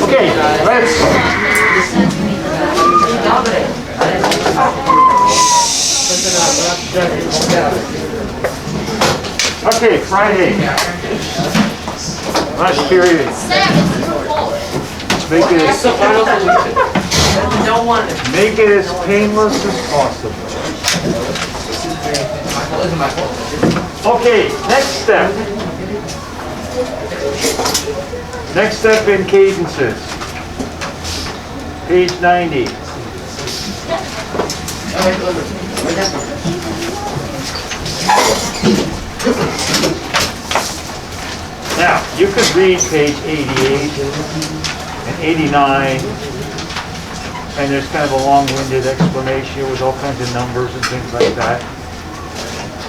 Okay, let's. Okay, Friday. Last period. Make it as painless as possible. Okay, next step. Next step in cadences. Page 90. Now, you could read page 88 and 89, and there's kind of a long-winded explanation with all kinds of numbers and things like that.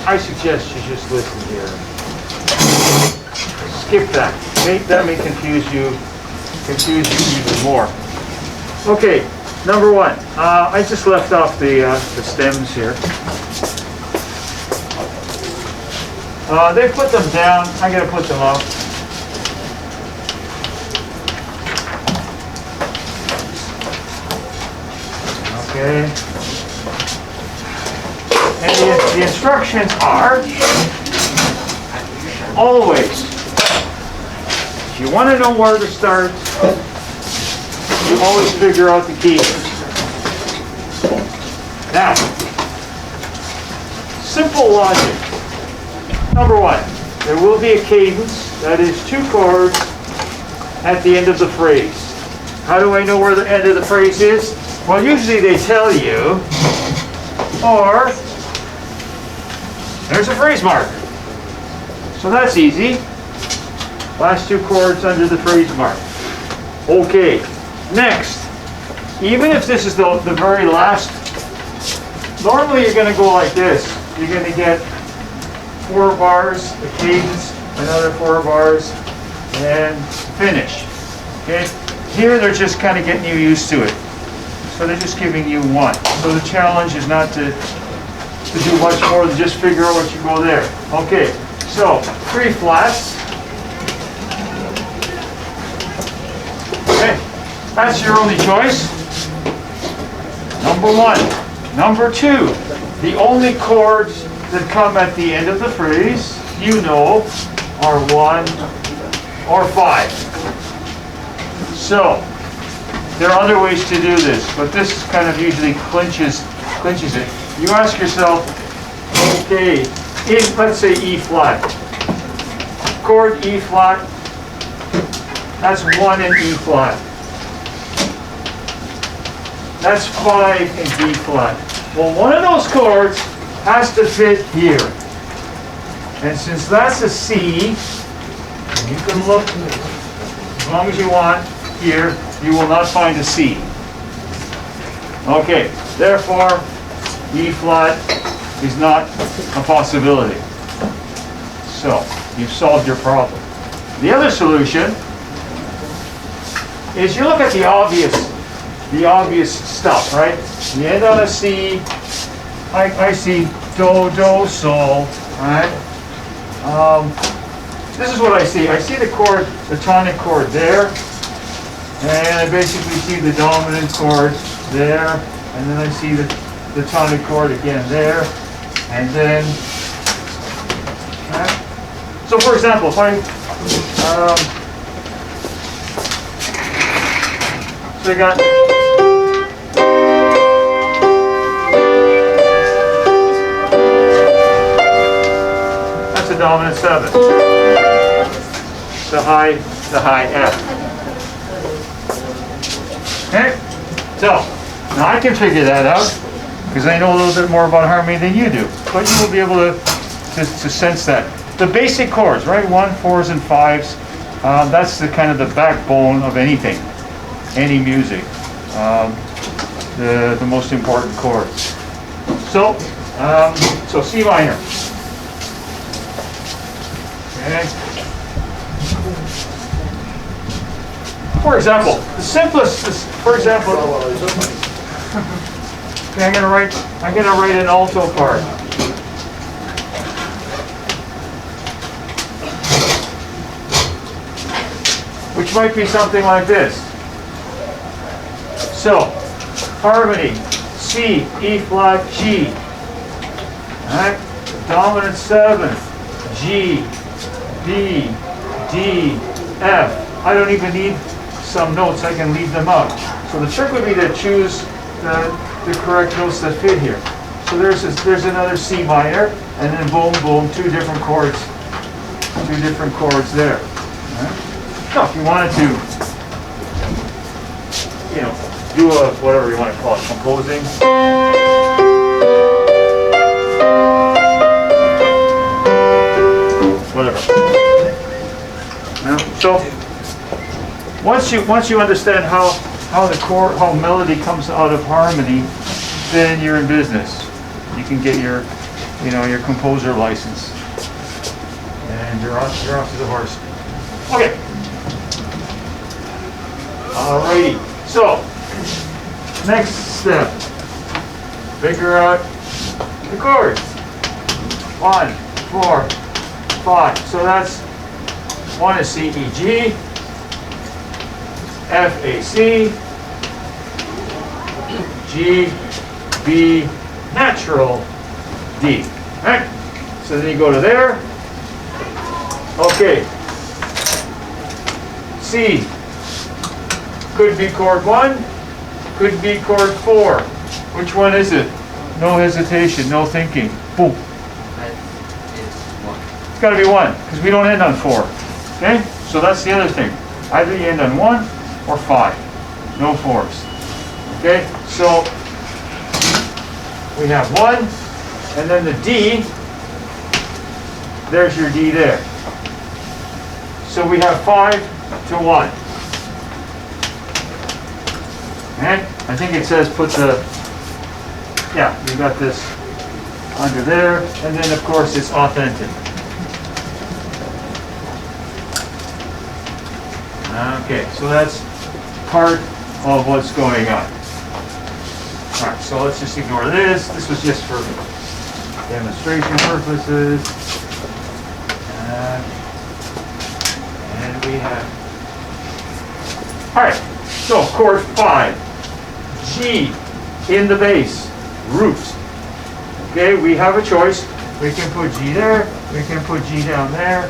I suggest you just listen here. Skip that. That may confuse you even more. Okay, number one. I just left off the stems here. They put them down. I'm going to put them up. Okay. And the instructions are always, if you want to know where to start, you always figure out the key. Now, simple logic. Number one, there will be a cadence, that is 2 chords at the end of the phrase. How do I know where the end of the phrase is? Well, usually they tell you, or there's a phrase marker. So that's easy. Last 2 chords under the phrase mark. Okay, next, even if this is the very last, normally you're going to go like this. You're going to get 4 bars, the cadence, another 4 bars, and finish. Okay? Here they're just kind of getting you used to it. So they're just giving you 1. So the challenge is not to do much more than just figure out what you go there. Okay, so 3 flats. Okay, that's your only choice. Number 1. Number 2, the only chords that come at the end of the phrase, you know, are 1 or 5. So, there are other ways to do this, but this kind of usually clinches it. You ask yourself, okay, let's say E flat. Chord E flat, that's 1 in E flat. That's 5 in D flat. Well, one of those chords has to fit here. And since that's a C, you can look as long as you want here, you will not find a C. Okay, therefore, E flat is not a possibility. So, you've solved your problem. The other solution is you look at the obvious stuff, right? You end on a C, I see do, do, sol, right? This is what I see. I see the chord, the tonic chord there, and I basically see the dominant chord there, and then I see the tonic chord again there, and then, right? So for example, if I, so I got, that's a dominant 7. the high F. Okay? So, now I can figure that out because I know a little bit more about harmony than you do. But you will be able to sense that. The basic chords, right? 1, 4s, and 5s. That's the kind of the backbone of anything, any music. The most important chords. So C minor. Okay. For example, the simplest is, for example, okay, I'm gonna write an alto part. Which might be something like this. So, harmony, C, E flat, G. Alright, dominant 7th, G, B, D, F. I don't even need some notes, I can leave them out. So the trick would be to choose the correct notes that fit here. So there's another C minor, and then boom, boom, two different chords there. Alright. Now, if you wanted to, do a, whatever you want to call it, composing. Whatever. So, once you understand how the chord, how melody comes out of harmony, then you're in business. You can get your composer license, and you're off to the horse. Okay. Alrighty, so next step, figure out the chords. 1, 4, 5. So that's 1 is C, E, G, F, A, C, G, B, natural, D. Right? So then you go to there. Okay. C. Could be chord 1, could be chord 4. Which one is it? No hesitation, no thinking. Boom. It's got to be 1, because we don't end on 4. Okay? So that's the other thing. Either you end on 1 or 5. No 4s. Okay? So we have 1, and then the D. There's your D there. So we have 5 to 1. Okay? I think it says put the, you got this under there, and then of course it's authentic. Okay, so that's part of what's going on. Alright, so let's just ignore this. This was just for demonstration purposes. And we have, alright, so chord 5. G in the bass, root. Okay, we have a choice. We can put G there, we can put G down there.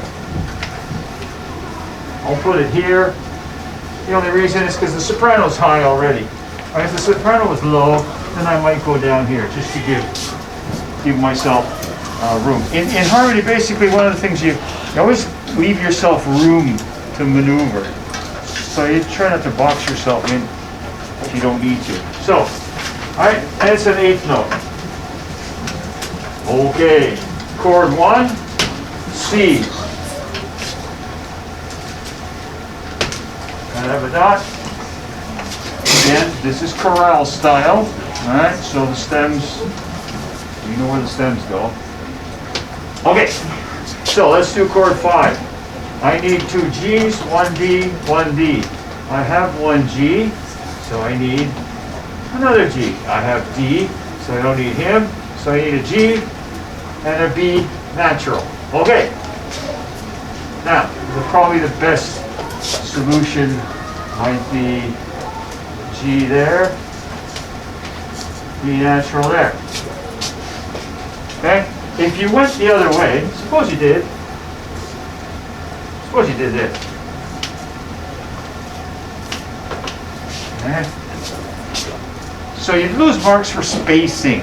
I'll put it here. The only reason is because the soprano's high already. Right, if the soprano was low, then I might go down here just to give myself room. In harmony, basically, one of the things you always leave yourself room to maneuver. So you try not to box yourself in if you don't need to. So, all right, and it's an 8th note. Okay, chord 1, C. I have a dot. Again, this is chorale style. All right, so the stems, you know where the stems go. Okay, so let's do chord 5. I need 2 G's, 1 D, 1 D. I have 1 G, so I need another G. I have D, so I don't need him, so I need a G and a B natural. Okay. Now, probably the best solution might be G there, B natural there. Okay? If you went the other way, suppose you did this. Okay? So you'd lose marks for spacing.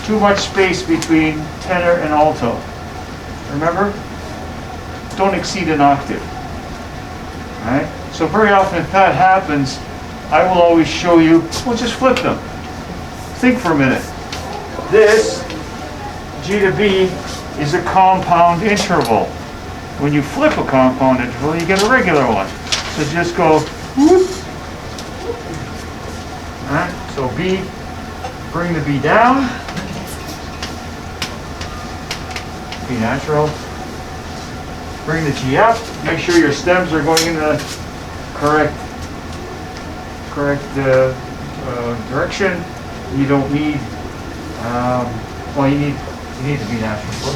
Too much space between tenor and alto. Remember? Don't exceed an octave. Alright? So very often if that happens, I will always show you, we'll just flip them. Think for a minute. This, G to B, is a compound interval. When you flip a compound interval, you get a regular one. So just go, whoop. Alright, so B, bring the B down. B natural. Bring the G up. Make sure your stems are going in the correct direction. You don't need, well, you need to be natural.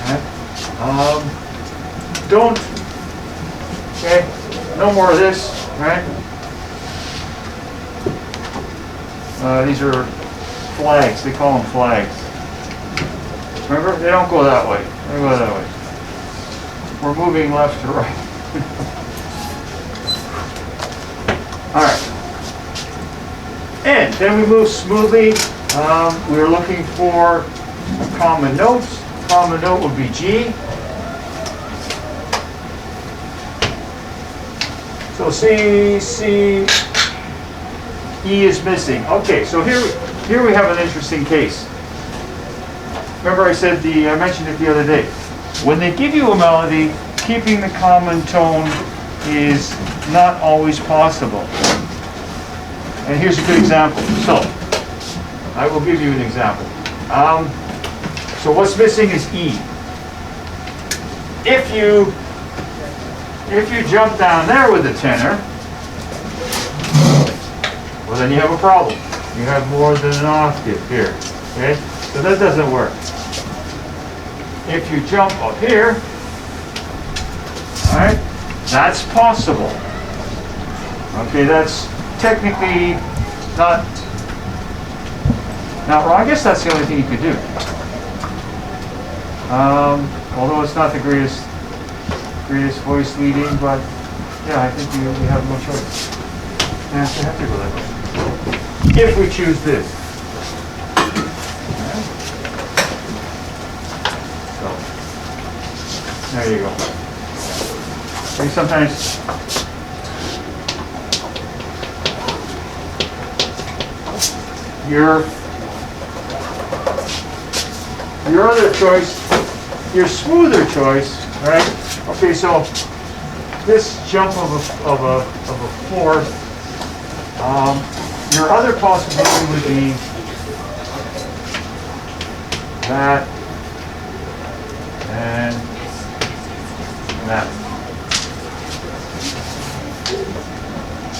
Okay. Don't. Okay. No more of this. Right. These are flags. They call them flags. Remember, they don't go that way. They go that way. We're moving left to right. All right. And then we move smoothly. We're looking for common notes. Common note would be G. So C, E is missing. Okay, so here we have an interesting case. Remember I mentioned it the other day. When they give you a melody, keeping the common tone is not always possible. And here's a good example. So, I will give you an example. So what's missing is E. If you jump down there with the tenor, well then you have a problem. You have more than an octave here. Okay? So that doesn't work. If you jump up here, all right, that's possible. Okay, that's technically not wrong. I guess that's the only thing you could do. Although it's not the greatest voice leading, but yeah, I think we have no choice. Yeah, we have to go that way. If we choose this. So, there you go. And sometimes your other choice, your smoother choice, right? Okay, so this jump of a fourth, your other possibility would be that and that.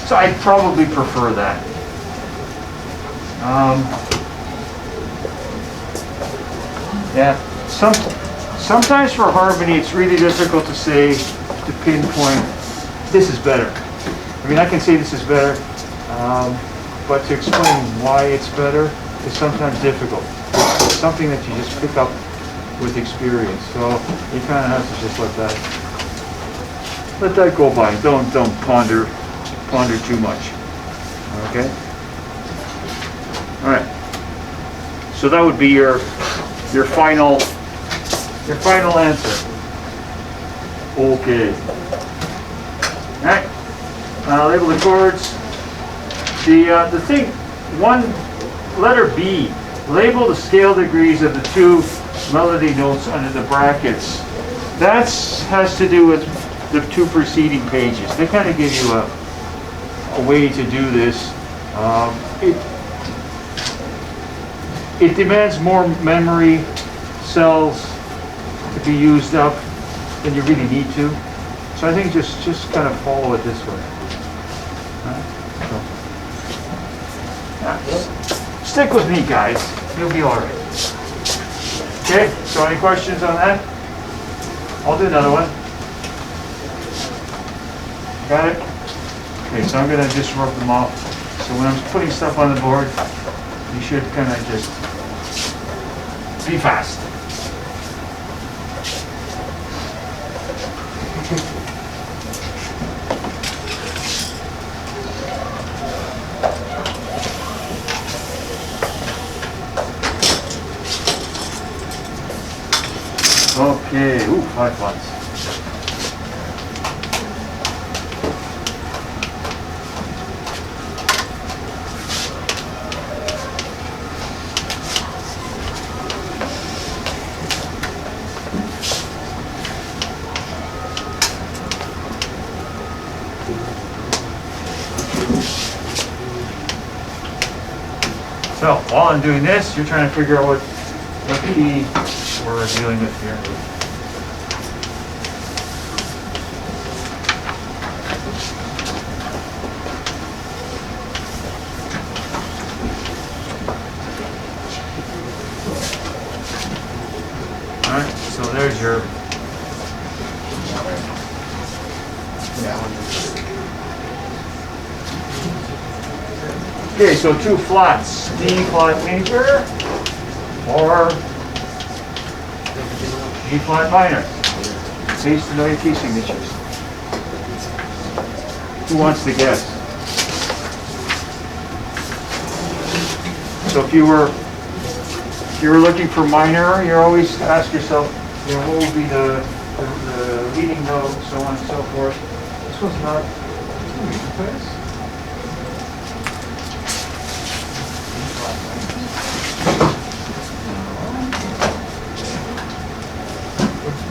So I'd probably prefer that. Yeah, sometimes for harmony it's really difficult to say, to pinpoint, this is better. I mean, I can say this is better, but to explain why it's better is sometimes difficult. It's something that you just pick up with experience. So you kind of have to just let that go by. Don't ponder too much. Okay. All right. So that would be your final answer. Okay. All right. Label the chords. The thing, letter B. Label the scale degrees of the two melody notes under the brackets. That has to do with the two preceding pages. They kind of give you a way to do this. It demands more memory cells to be used up than you really need to. So I think just kind of follow it this way. Stick with me, guys. You'll be all right. Okay, so any questions on that? I'll do another one. Got it? Okay, so I'm going to just rub them off. So when I'm putting stuff on the board, you should kind of just be fast. Okay, 5 months. So while I'm doing this, you're trying to figure out what key we're dealing with here. All right, so there's your. Okay, so two flats, D flat major or G flat minor. It's nice to know your key signatures. Who wants to guess? So if you were looking for minor, you always ask yourself, you know, what would be the leading note, so on and so forth. This was not this.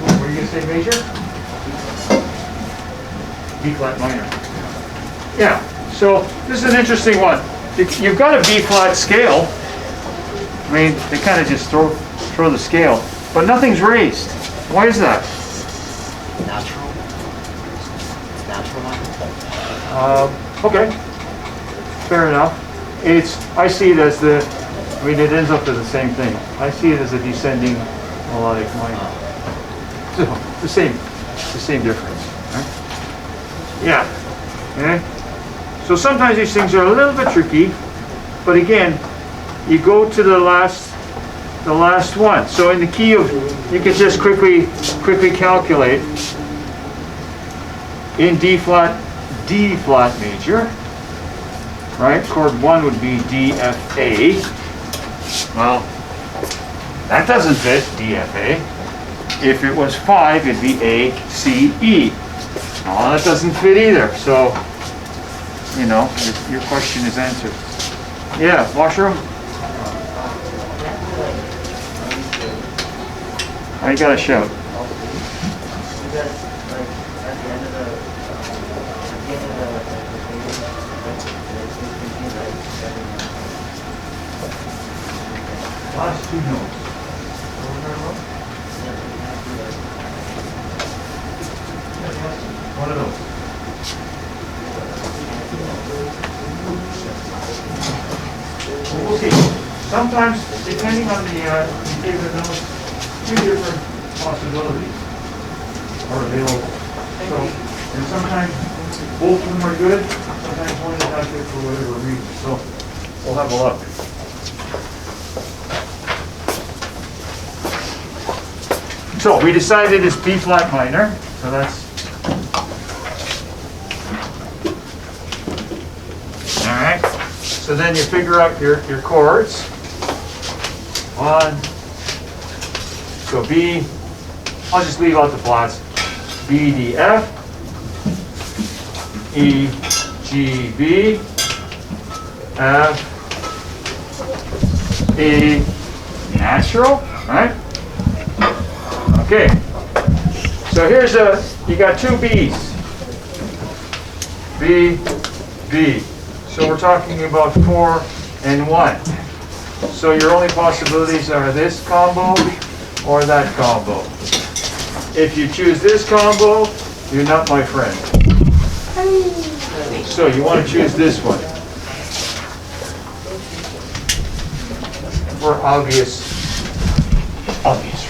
What were you going to say, major? B flat minor. Yeah, so this is an interesting one. You've got a B flat scale. I mean, they kind of just throw the scale, but nothing's raised. Why is that? Natural. It's natural. Okay, fair enough. I see it as it ends up as the same thing. I see it as a descending melodic minor. So, the same difference, right? Yeah, okay. So sometimes these things are a little bit tricky, but again, you go to the last one. So in the key of, you can just quickly calculate in D flat major, right? Chord 1 would be D, F, A. Well, that doesn't fit, D, F, A. If it was 5, it'd be A, C, E. Oh, that doesn't fit either. So, you know, your question is answered. Yeah, washroom? I gotta shout. Last two notes. One of those. We'll see. Sometimes, depending on the favorite notes, two different possibilities are available. So, and sometimes both of them are good, sometimes one is not good for whatever reason. So, we'll have a look. So, we decided it's B flat minor, so that's alright. So then you figure out your chords. One. So B, I'll just leave out the flats. B, D, F, E, G, B, F, E, natural, right? Okay. So here's you got two B's. B, B. So we're talking about 4 and 1. So your only possibilities are this combo or that combo. If you choose this combo, you're not my friend. So you want to choose this one. For obvious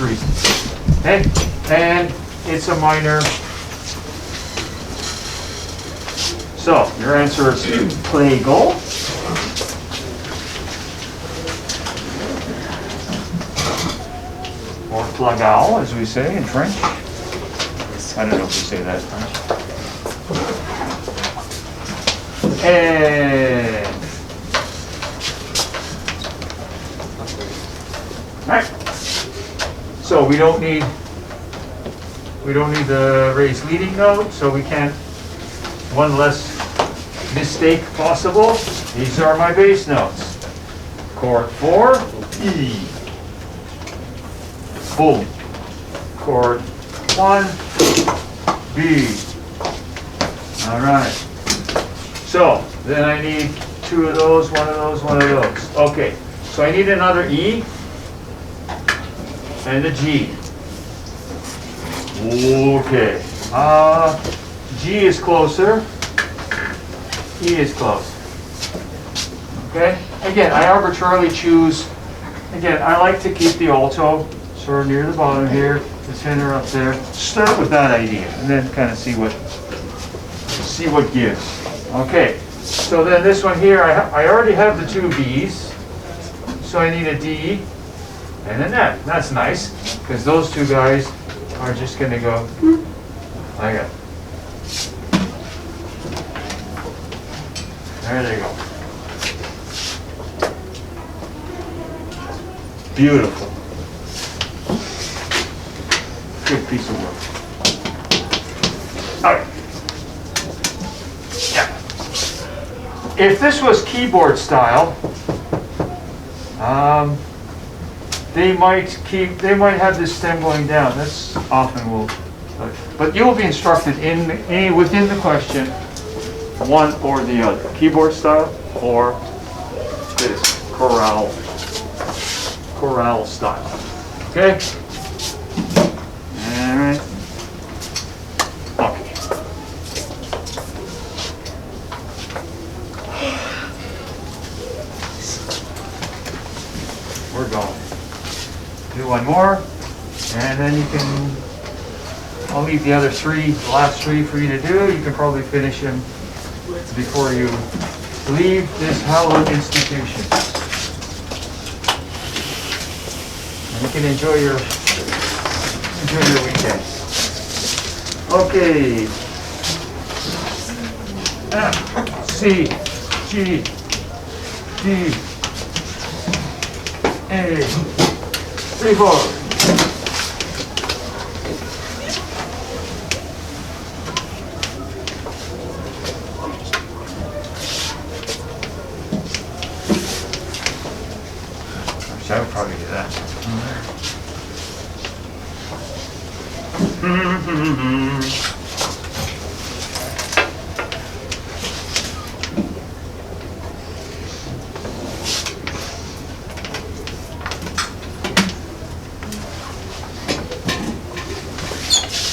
reasons. Okay? And it's a minor. So your answer is plagal. Or plagal, as we say in French. I don't know if we say that in French. And right. So we don't need the raised leading note, so we can't. One less mistake possible. These are my bass notes. Chord 4, E. Boom. Chord 1, B. All right. So then I need 2 of those, 1 of those, 1 of those. Okay. So I need another E and a G. Okay. G is closer. E is close. Okay? Again, I arbitrarily choose, again, I like to keep the alto sort of near the bottom here, the tenor up there. Start with that idea and then kind of see what gives. Okay, so then this one here, I already have the two B's, so I need a D and an F. That's nice, because those two guys are just going to go like that. There they go. Beautiful. Good piece of work. All right. Yeah. If this was keyboard style, they might have this stem going down. That's often but you'll be instructed within the question, one or the other, keyboard style or this chorale style. Okay. All right. Okay. We're going. Do one more, and then you can. I'll leave the other three, the last three for you to do. You can probably finish them before you leave this hallowed institution. And you can enjoy your weekend. Okay. F, C, G, D, A, 3, 4. I would probably do that.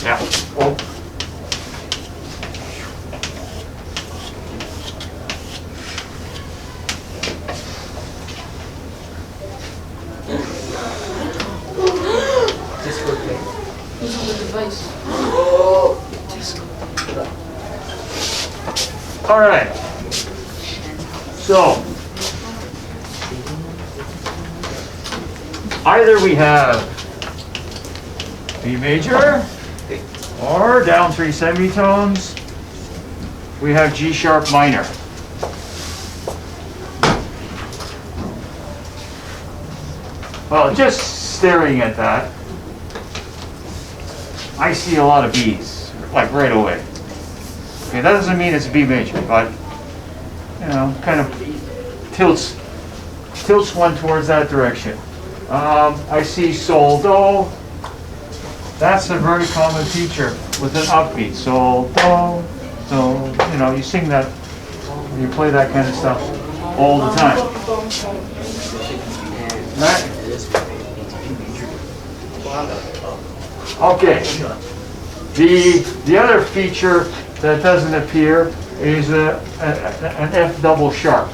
Yeah. Oh. All right. So either we have B major or down 3 semitones. We have G sharp minor. Well, just staring at that, I see a lot of B's, like right away. Okay, that doesn't mean it's a B major, but you know, kind of tilts one towards that direction. I see sol do. That's a very common feature with an upbeat. Sol do, so you know, you sing that, you play that kind of stuff all the time. Right? Okay. The other feature that doesn't appear is an F double sharp,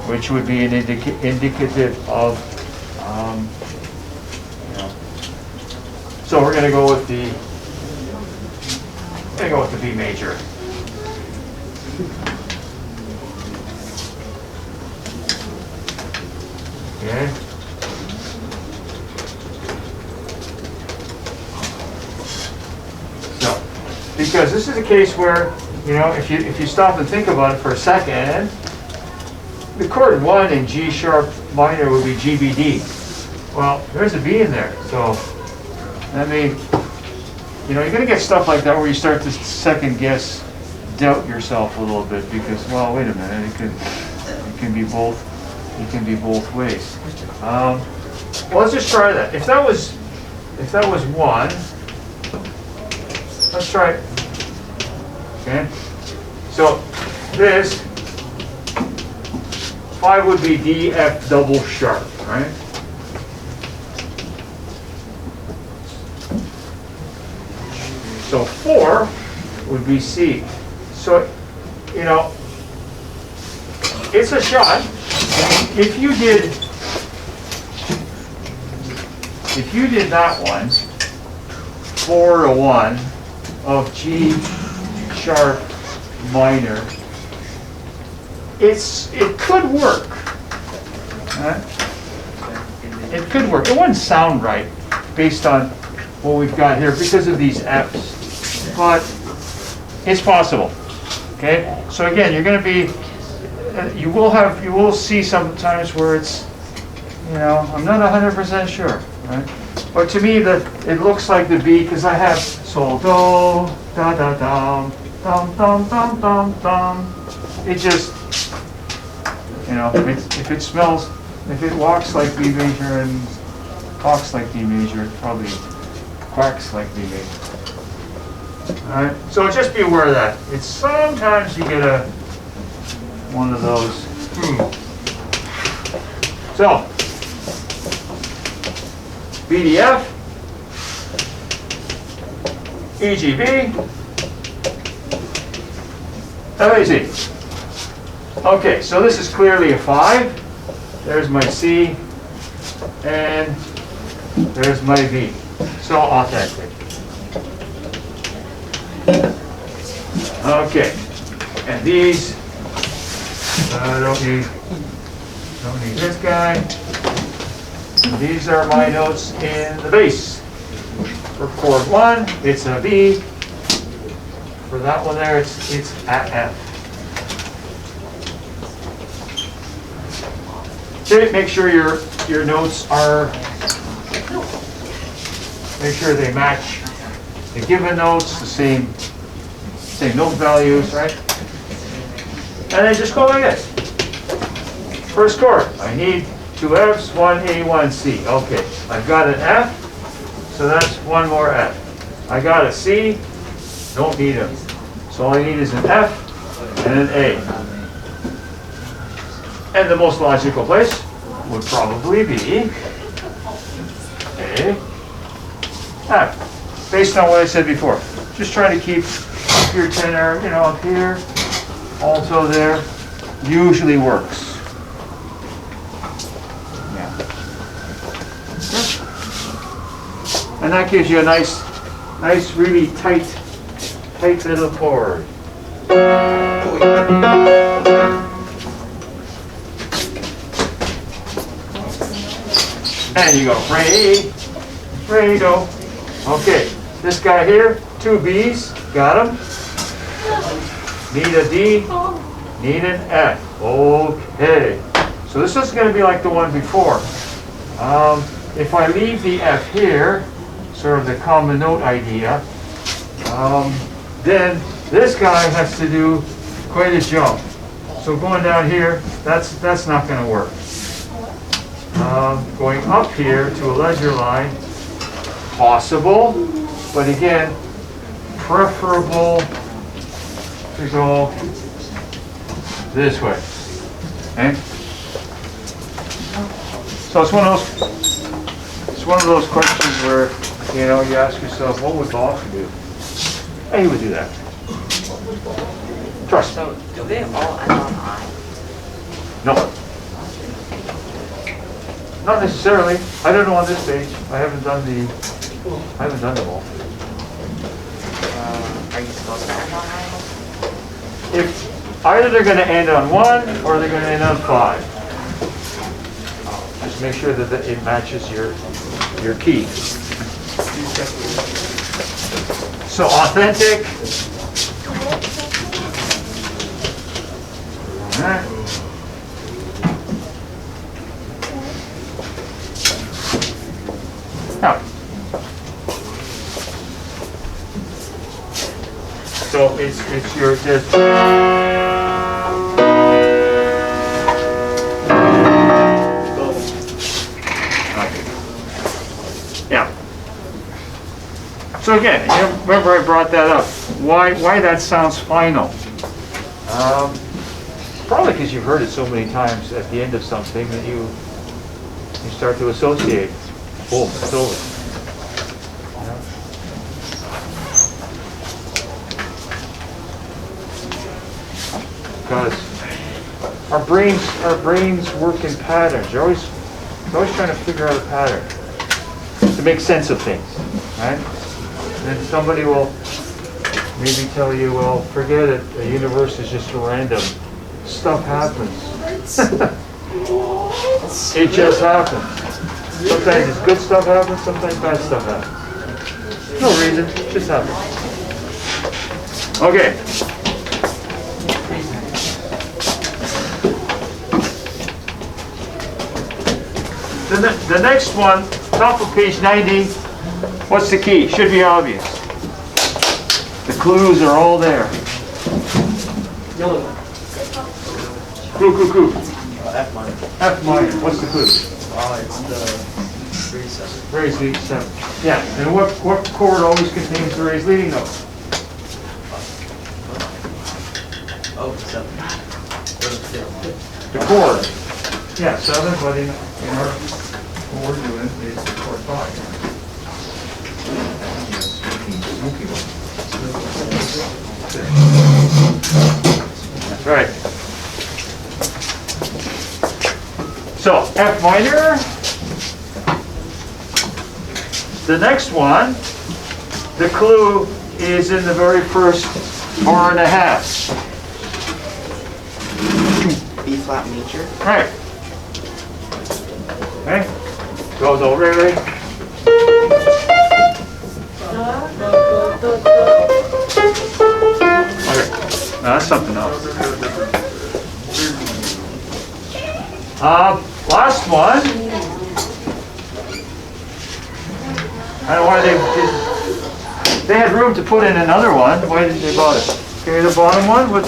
which would be an indicative of, you know. So we're going to go with the B major. Okay. Because this is a case where, you know, if you stop and think about it for a second, the chord 1 in G sharp minor would be GBD. Well, there's a B in there, so I mean, you know, you're going to get stuff like that where you start to second guess, doubt yourself a little bit because, well, wait a minute, it can be both. It can be both ways. Well, let's just try that. If that was 1. Let's try it. Okay. So this 5 would be D, F double sharp, right? So 4 would be C. So, you know, it's a shot. If you did that one, 4 to 1 of G sharp minor, it could work. Right? It could work. It wouldn't sound right based on what we've got here because of these F's, but it's possible. Okay. So again, you're going to be, you will see sometimes where it's, you know, I'm not 100% sure, right? But to me, it looks like the B because I have sol do da da dum dum dum dum dum dum. It just, you know, if it smells, if it walks like B major and talks like D major, it probably quacks like D major. All right. So just be aware of that. It's sometimes you get one of those. So, BDF, EGB, FAC. Okay, so this is clearly a 5. There's my C, and there's my B. So authentic. Okay, and these, don't need this guy. These are my notes in the bass. For chord 1, it's a B. For that one there, it's a F. Okay, make sure your notes are, make sure they match the given notes, the same note values, right? And then just go like this. First chord, I need 2 Fs, 1 A, 1 C. Okay, I've got an F, so that's one more F. I got a C, don't need them. So all I need is an F and an A. And the most logical place would probably be A, F. Based on what I said before. Just try to keep your tenor, you know, up here, alto there. Usually works. And that gives you a nice, really tight little chord. And you go re, do. Okay, this guy here, 2 B's, got him. Need a D, need an F. Okay, so this is going to be like the one before. If I leave the F here, sort of the common note idea, then this guy has to do quite a jump. So going down here, that's not going to work. Going up here to a ledger line, possible, but again, preferable to go this way. Okay? So it's one of those questions where, you know, you ask yourself, what would Bob do? And he would do that. Trust me. So do they all end on I? No. Not necessarily. I don't know on this page. I haven't done them all. Are you supposed to end on I? If either they're going to end on 1 or they're going to end on 5. Just make sure that it matches your key. So authentic. All right. Now, so it's your just. Yeah. So again, you remember I brought that up. Why that sounds final? Probably because you've heard it so many times at the end of something that you start to associate. Boom, it's over. Because our brains work in patterns. You're always trying to figure out a pattern to make sense of things, right? And then somebody will maybe tell you, well, forget it, the universe is just random. Stuff happens. It just happens. Sometimes it's good stuff happens, sometimes bad stuff happens. No reason, it just happens. Okay. The next one, top of page 90, what's the key? Should be obvious. The clues are all there. Clue. F minor. F minor, what's the clue? It's the raised seventh. Raised leading seventh. Yeah, and what chord always contains the raised leading note? Oh, seven. The chord. Yeah, seventh, but in our, what we're doing is the chord 5. That's right. So, F minor. The next one, the clue is in the very first bar and a half. B flat major. Right. Okay. Goes over, ready? Okay. Now that's something else. Last one. I don't know why they had room to put in another one. Why did they bought it? Okay, the bottom one. What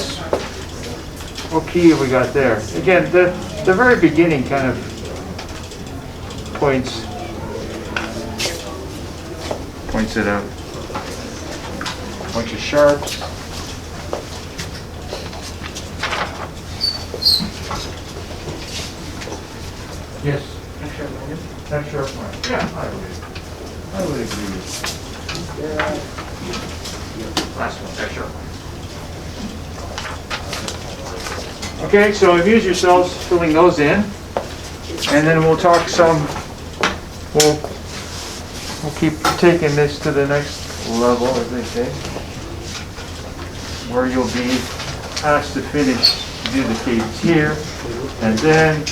key have we got there? Again, the very beginning kind of points it out. Bunch of sharps. Yes. F sharp minor. Yeah, I would agree with that. Last one, F sharp minor. Okay, so amuse yourselves filling those in, and then we'll talk some. We'll keep taking this to the next level, as they say, where you'll be asked to finish, do the cadence here, and then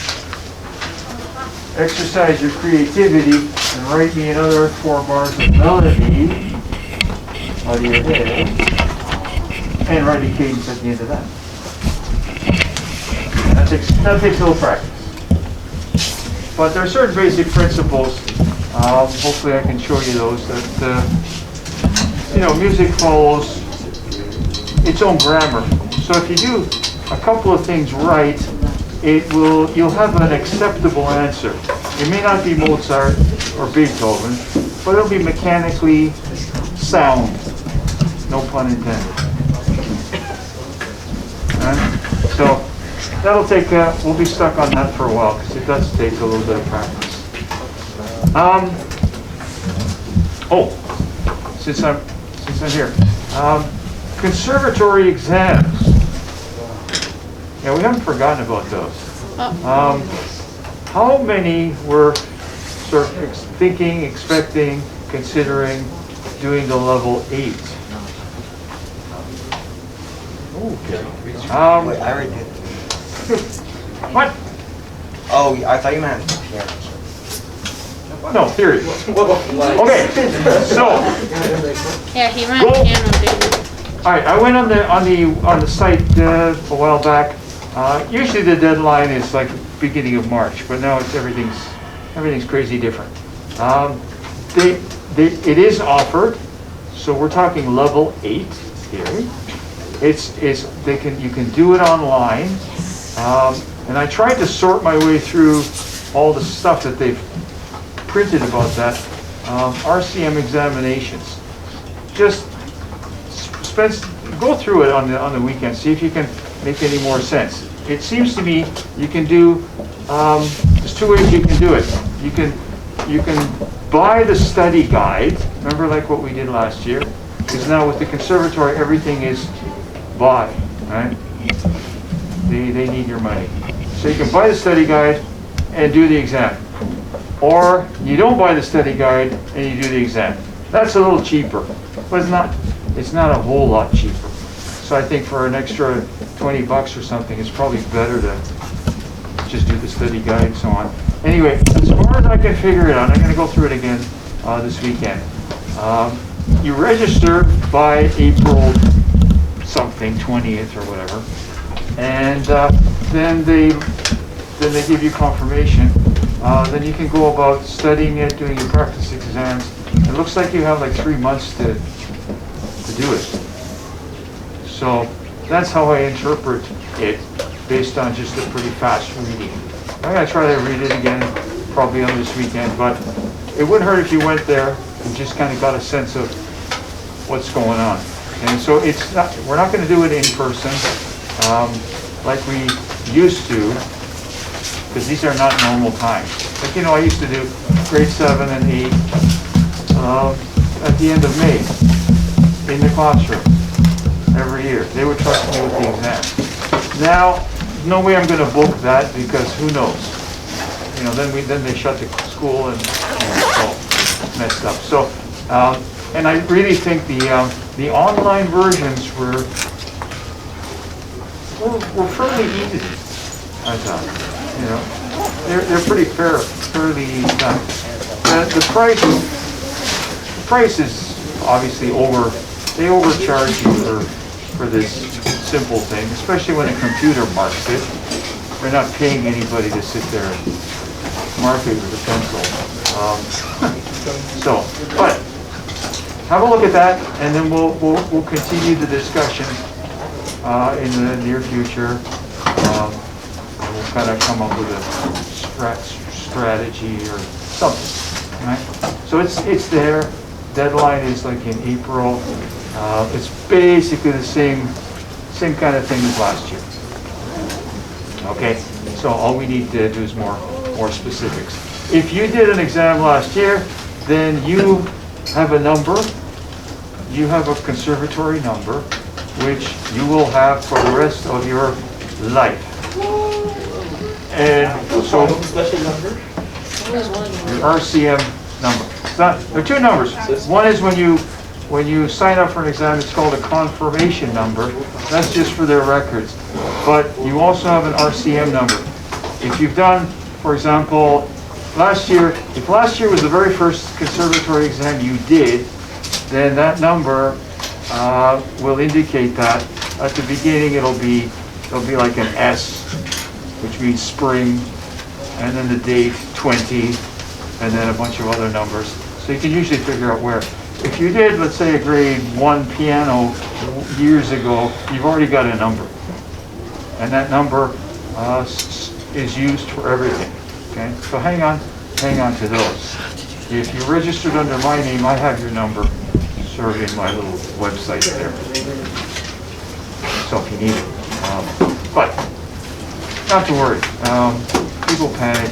exercise your creativity and write me another 4 bars of melody out of your head, and write a cadence at the end of that. That takes a little practice. But there are certain basic principles. Hopefully I can show you those. That music follows its own grammar. So if you do a couple of things right, you'll have an acceptable answer. It may not be Mozart or Beethoven, but it'll be mechanically sound. No pun intended. So that'll take. We'll be stuck on that for a while because it does take a little bit of practice. Since I'm here, conservatory exams. Yeah, we haven't forgotten about those. How many were sort of thinking, expecting, considering doing the level 8? Okay. Wait, I already did. What? Oh, I thought you meant piano. No, theory. Okay, so. Yeah, he ran Go. piano, dude. All right, I went on the site a while back. Usually the deadline is like beginning of March, but now everything's crazy different. It is offered, so we're talking level 8 here. You can do it online, and I tried to sort my way through all the stuff that they've printed about that. RCM examinations. Just go through it on the weekend. See if you can make any more sense. it seems to me you can do, there's two ways you can do it. You can buy the study guide, remember like what we did last year? Because now with the conservatory, everything is buy, right? They need your money. So you can buy the study guide and do the exam. Or you don't buy the study guide and you do the exam. That's a little cheaper, but it's not a whole lot cheaper. So I think for an extra 20 bucks or something, it's probably better to just do the study guide and so on. Anyway, as far as I can figure it out, I'm going to go through it again this weekend. You register by April something, 20th or whatever, and then they give you confirmation. Then you can go about studying it, doing your practice exams. It looks like you have like 3 months to do it. So that's how I interpret it, based on just a pretty fast reading. I'm going to try to read it again, probably on this weekend, but it wouldn't hurt if you went there and just kind of got a sense of what's going on. And so we're not going to do it in person like we used to, because these are not normal times. Like, I used to do grade 7 and 8 at the end of May in the classroom every year. They would trust me with the exam. Now, no way I'm going to book that, because who knows? Then they shut the school and it's all messed up. So, and I really think the online versions were fairly easy. I thought, they're pretty fairly easy done. The price is obviously they overcharge you for this simple thing, especially when a computer marks it. They're not paying anybody to sit there and mark it with a pencil. But have a look at that, and then we'll continue the discussion in the near future. We'll kind of come up with a strategy or something, right? So it's there. Deadline is like in April. It's basically the same kind of thing as last year. Okay, so all we need to do is more specifics. If you did an exam last year, then you have a number. You have a conservatory number, which you will have for the rest of your life. And so your RCM number. There are two numbers. One is when you sign up for an exam, it's called a confirmation number. That's just for their records. But you also have an RCM number. If you've done, for example, if last year was the very first conservatory exam you did, then that number will indicate that. At the beginning, it'll be like an S, which means spring, and then the date 20, and then a bunch of other numbers. So you can usually figure out where. If you did, let's say, a grade 1 piano years ago, you've already got a number. And that number is used for everything. Okay? So hang on to those. If you registered under my name, I have your number served in my little website there. So if you need it. But not to worry. People panic.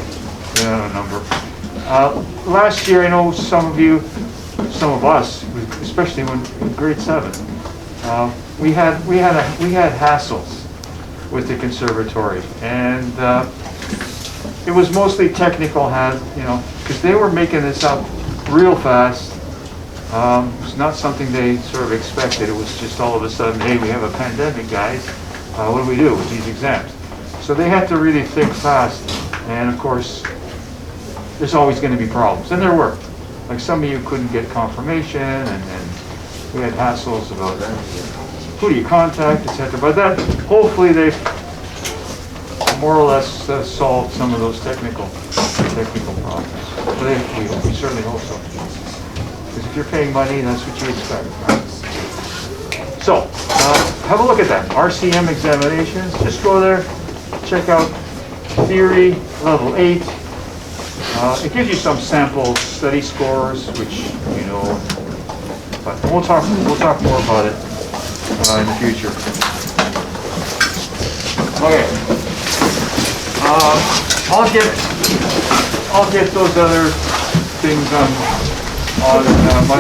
They don't have a number. Last year, I know some of us, especially when grade 7, we had hassles with the conservatory, and it was mostly technical, because they were making this up real fast. It was not something they sort of expected. It was just all of a sudden, hey, we have a pandemic, guys. What do we do with these exams? So they had to really think fast, and of course, there's always going to be problems, and there were. Like some of you couldn't get confirmation, and we had hassles about who do you contact, etc. But that, hopefully, they've more or less solved some of those technical problems. But we certainly hope so. Because if you're paying money, that's what you expect, right? So, have a look at that. RCM examinations. Just go there, check out theory, level 8. It gives you some sample study scores, which you know, but we'll talk more about it in the future. Okay. I'll get those other things on Monday.